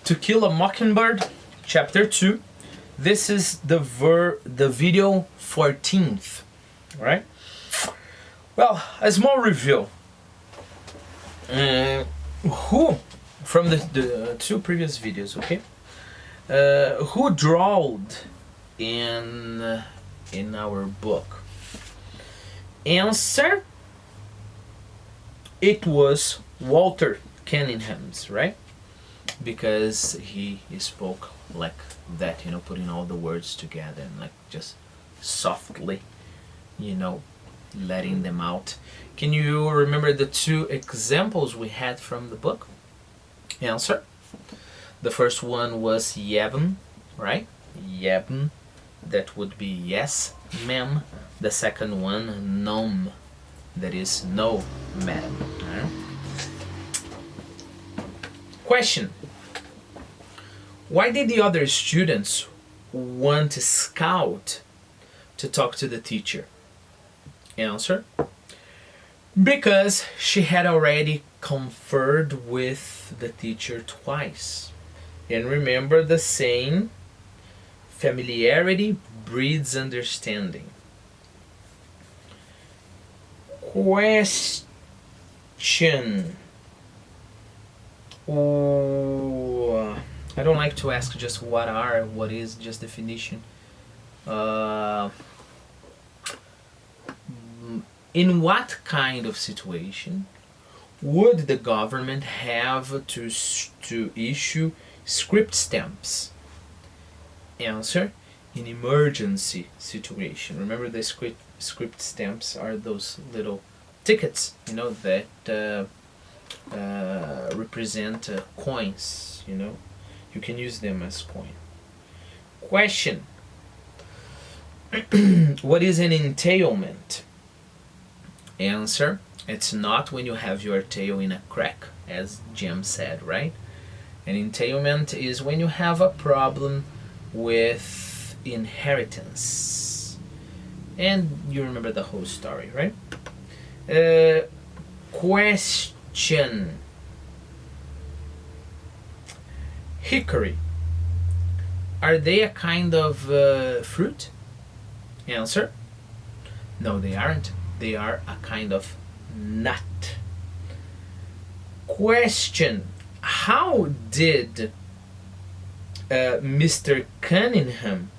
To Kill a Mockingbird, Chapter 2. This is the video 14th, right? Well, a small review. Who, from the two previous videos, okay? Who drawed in our book? Answer: it was Walter Cunningham's, right? Because he spoke like that, you know, putting all the words together and like just softly, you know, letting them out. Can you remember the two examples we had from the book? Answer: the first one was yebn, right? Yebn, that would be yes, ma'am. The second one, nom, that is no, madam. Question: why did the other students want Scout to talk to the teacher? Answer: because she had already conferred with the teacher twice. And remember the saying, familiarity breeds understanding. Question. I don't like to ask just what is, just definition. In what kind of situation would the government have to issue script stamps? Answer: in emergency situation. Remember, the script stamps are those little tickets, you know, that represent coins, you know. You can use them as coin. Question: what is an entailment? Answer: it's not when you have your tail in a crack, as Jim said, right? An entailment is when you have a problem with inheritance. And you remember the whole story, right? Question: hickory, are they a kind of fruit? Answer: no, they aren't. They are a kind of nut. Question: how did Mr. Cunningham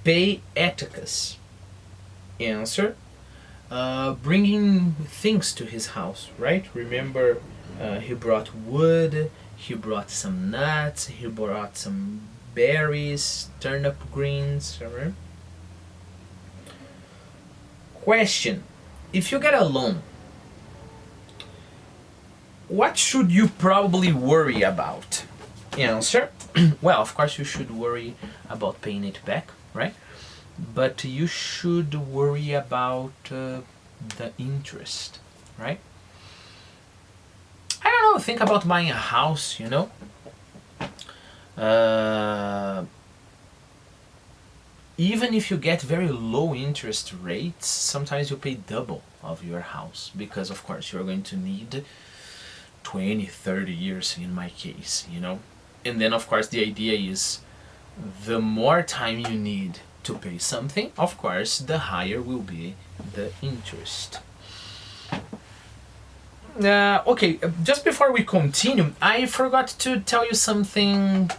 pay Atticus? Answer: bringing things to his house, right? Remember, he brought wood, he brought some nuts, he brought some berries, turnip greens, right? Question: if you get a loan, what should you probably worry about? Answer: well, of course you should worry about paying it back, right? But you should worry about the interest, right? I don't know, think about buying a house, you know? Even if you get very low interest rates, sometimes you pay double of your house, because of course you're going to need 20, 30 years in my case, you know? And then of course the idea is, the more time you need to pay something, of course the higher will be the interest. Okay, just before we continue, I forgot to tell you something,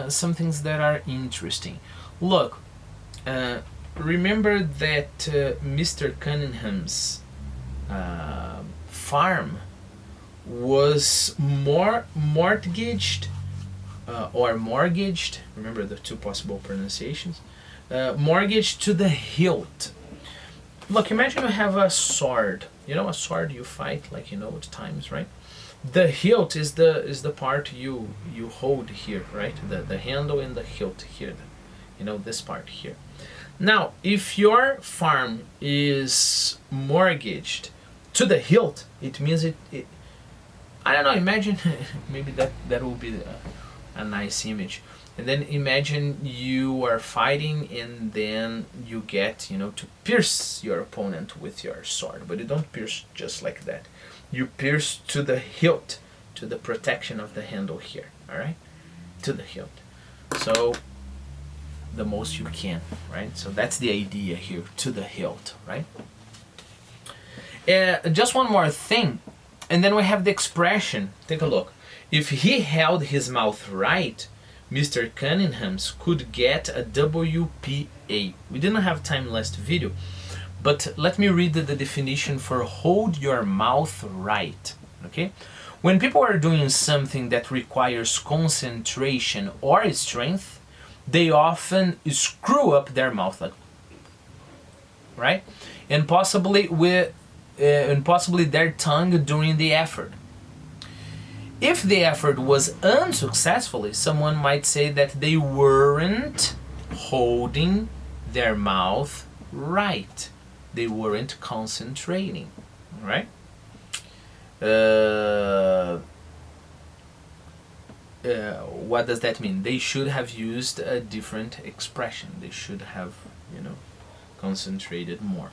some things that are interesting. Look, remember that Mr. Cunningham's farm was mortgaged, remember the two possible pronunciations, mortgaged to the hilt. Look, imagine you have a sword, you know, a sword you fight, like, you know, at times, right? The hilt is the part you hold here, right? The handle and the hilt here, you know, this part here. Now, if your farm is mortgaged to the hilt, it means it I don't know, imagine, maybe that will be a nice image. And then imagine you are fighting and then you get, you know, to pierce your opponent with your sword. But you don't pierce just like that. You pierce to the hilt, to the protection of the handle here, all right? to the hilt. So the most you can, right? So that's the idea here, to the hilt, right? Just one more thing, and then we have the expression. Take a look. If he held his mouth right, Mr. Cunningham's could get a WPA. We didn't have time last video, but let me read the definition for hold your mouth right. Okay? When people are doing something that requires concentration or strength, they often screw up their mouth, like, right? And possibly their tongue during the effort. If the effort was unsuccessful, someone might say that they weren't holding their mouth right. They weren't concentrating, right? What does that mean? They should have used a different expression. They should have, concentrated more.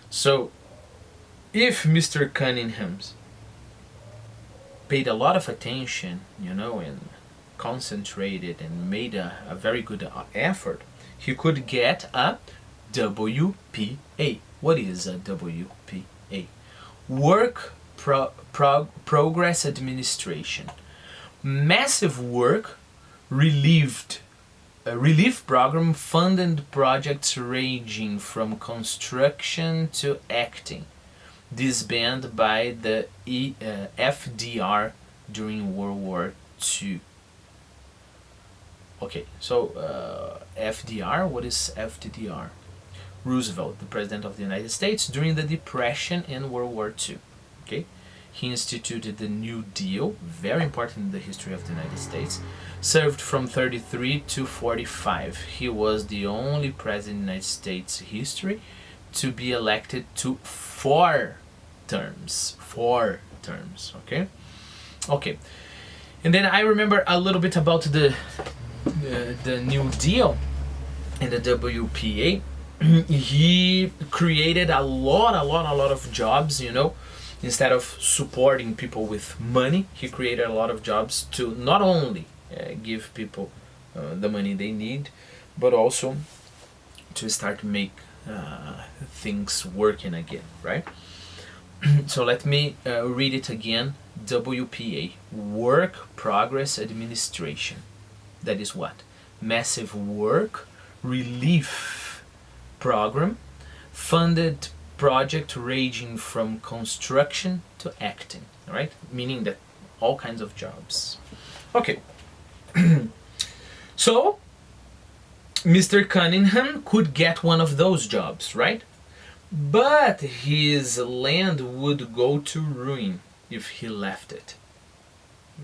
So, if Mr. Cunningham's paid a lot of attention, and concentrated and made a very good effort, he could get a WPA. What is a WPA? Work Progress Administration. Massive work, relief program funded projects ranging from construction to acting, disbanded by the FDR during World War II. Okay, so FDR, what is FDR? Roosevelt, the President of the United States during the Depression and World War II. Okay, he instituted the New Deal, very important in the history of the United States, served from 33 to 45. He was the only president in the United States history to be elected to 4 terms. 4 terms, okay? Okay. And then I remember a little bit about the New Deal and the WPA. He created a lot of jobs, Instead of supporting people with money, he created a lot of jobs to not only give people the money they need, but also to start make things working again, right? So let me read it again. WPA, Work Progress Administration. That is what? Massive work relief program, funded project ranging from construction to acting, right? Meaning that all kinds of jobs. Okay. So Mr. Cunningham could get one of those jobs, right? But his land would go to ruin if he left it.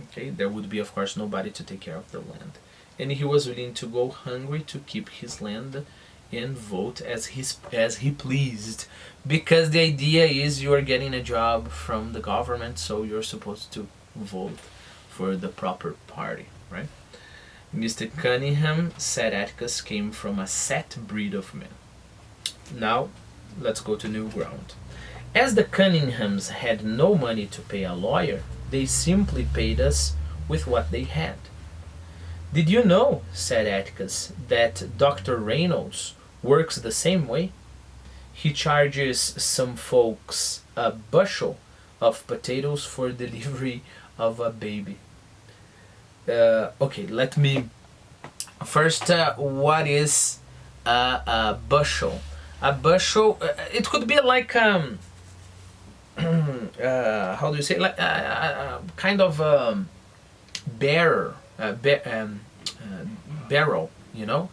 Okay, there would be, of course, nobody to take care of the land. And he was willing to go hungry to keep his land and vote as he pleased. Because the idea is you are getting a job from the government, so you're supposed to vote for the proper party, right? Mr. Cunningham, said Atticus, came from a set breed of men. Now, let's go to new ground. As the Cunninghams had no money to pay a lawyer, they simply paid us with what they had. Did you know, said Atticus, that Dr. Reynolds works the same way? He charges some folks a bushel of potatoes for delivery of a baby. Okay, let me... First, what is a bushel? A bushel, it could be like... how do you say? Like kind of barrel, a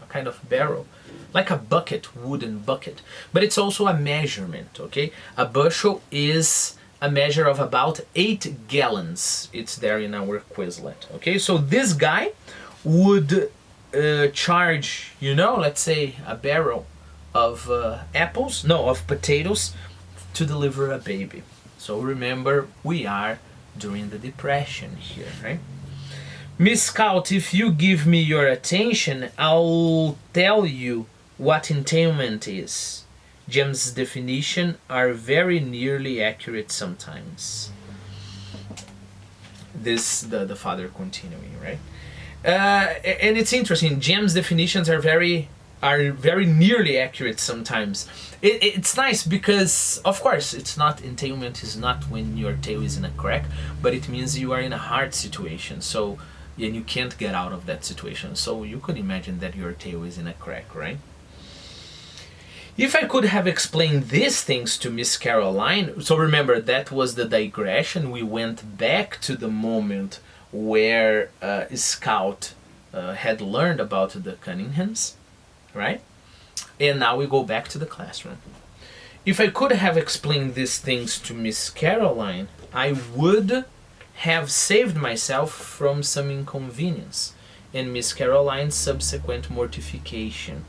kind of barrel, like a bucket, wooden bucket. But it's also a measurement, okay? A bushel is a measure of about 8 gallons. It's there in our Quizlet, okay? So this guy would charge, let's say a barrel of of potatoes to deliver a baby. So remember, we are during the Depression here, right? Miss Scout, if you give me your attention, I'll tell you what entailment is. James' definition are very nearly accurate sometimes. This, the father continuing, right? And it's interesting. Gem's definitions are very nearly accurate sometimes. It's nice because, of course, it's not entailment is not when your tail is in a crack, but it means you are in a hard situation. So, and you can't get out of that situation. So you could imagine that your tail is in a crack, right? If I could have explained these things to Miss Caroline, so remember that was the digression. We went back to the moment where Scout had learned about the Cunninghams, right? And now we go back to the classroom. If I could have explained these things to Miss Caroline, I would have saved myself from some inconvenience and Miss Caroline's subsequent mortification.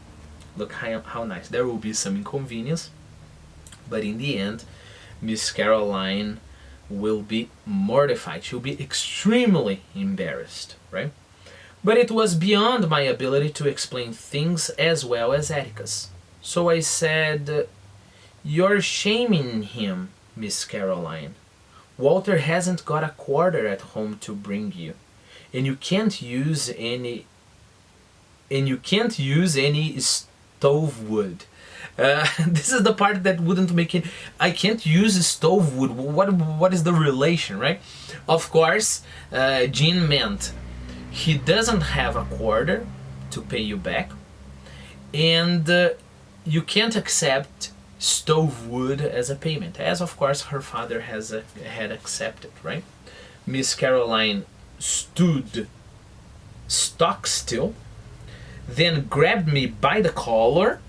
Look how nice. There will be some inconvenience, but in the end, Miss Caroline will be mortified. She'll be extremely embarrassed, right? But it was beyond my ability to explain things as well as Atticus. So I said, "You're shaming him, Miss Caroline. Walter hasn't got a quarter at home to bring you, and you can't use any stove wood." This is the part that wouldn't make it. I can't use stove wood. What is the relation, right? Of course, Jean meant he doesn't have a quarter to pay you back, and you can't accept stove wood as a payment, as of course her father had accepted, right? Miss Caroline stood stock still, then grabbed me by the collar,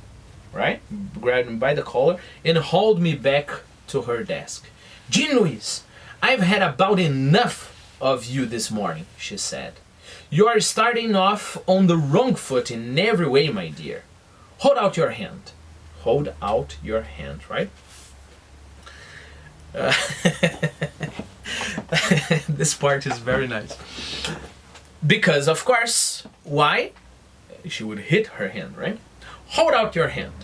right? Grabbed me by the collar and hauled me back to her desk. "Jean Louise, I've had about enough of you this morning," she said. "You are starting off on the wrong foot in every way, my dear. Hold out your hand." Hold out your hand, right? This part is very nice. Because, of course, why? She would hit her hand, right? "Hold out your hand."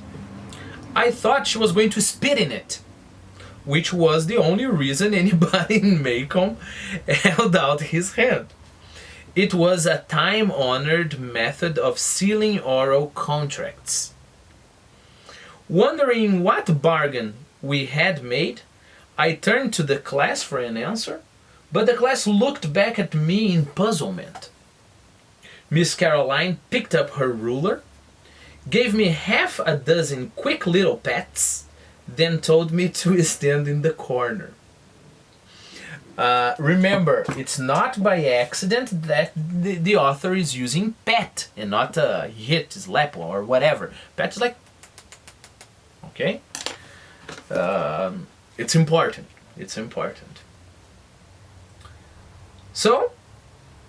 I thought she was going to spit in it, which was the only reason anybody in Macomb held out his hand. It was a time-honored method of sealing oral contracts. Wondering what bargain we had made, I turned to the class for an answer, but the class looked back at me in puzzlement. Miss Caroline picked up her ruler, gave me half a dozen quick little pats, then told me to stand in the corner. Remember, it's not by accident that the author is using pat and not hit, slap, or whatever. Pat is like, okay? It's important. It's important. So,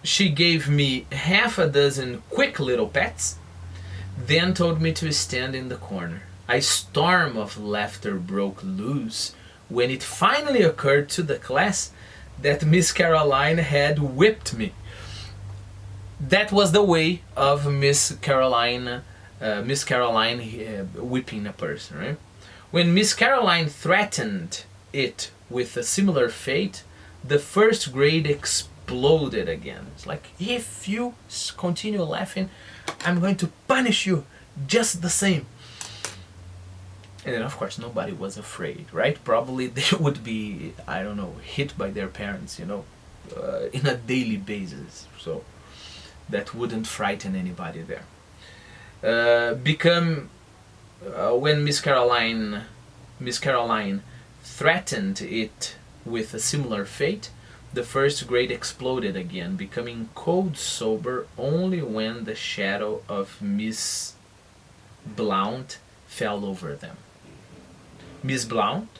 she gave me half a dozen quick little pats, then told me to stand in the corner. A storm of laughter broke loose when it finally occurred to the class that Miss Caroline had whipped me. That was the way of Miss Caroline whipping a person, right? When Miss Caroline threatened it with a similar fate, the first grade exploded again. It's like, if you continue laughing, I'm going to punish you just the same. And then, of course, nobody was afraid, right? Probably they would be, I don't know, hit by their parents, in a daily basis. So that wouldn't frighten anybody there. When Miss Caroline threatened it with a similar fate, the first grade exploded again, becoming cold sober only when the shadow of Miss Blount fell over them. Miss Blount,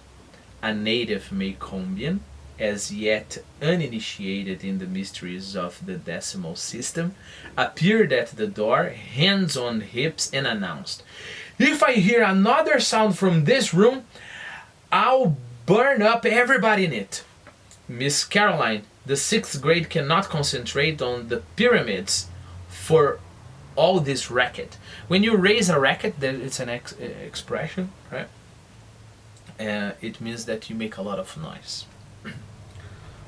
a native Macombian, as yet uninitiated in the mysteries of the decimal system, appeared at the door, hands on hips, and announced, "If I hear another sound from this room, I'll burn up everybody in it. Miss Caroline, the 6th grade cannot concentrate on the pyramids for all this racket." When you raise a racket, it's an expression, right? It means that you make a lot of noise.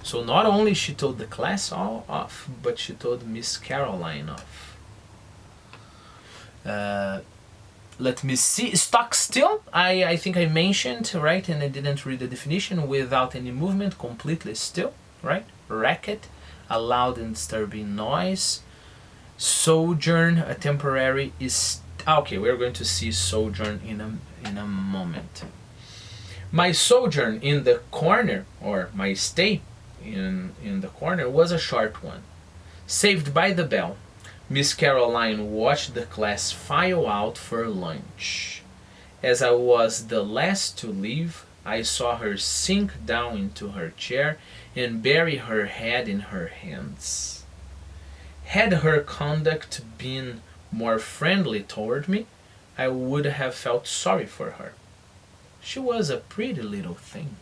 So not only she told the class all off, but she told Miss Caroline off. Let me see. Stock still. I think I mentioned, right, and I didn't read the definition. Without any movement, completely still, right? Racket, a loud and disturbing noise. Sojourn, a temporary is. Okay, we're going to see sojourn in a moment. My sojourn in the corner, or my stay in the corner, was a short one. Saved by the bell, Miss Caroline watched the class file out for lunch. As I was the last to leave, I saw her sink down into her chair and bury her head in her hands. Had her conduct been more friendly toward me, I would have felt sorry for her. She was a pretty little thing.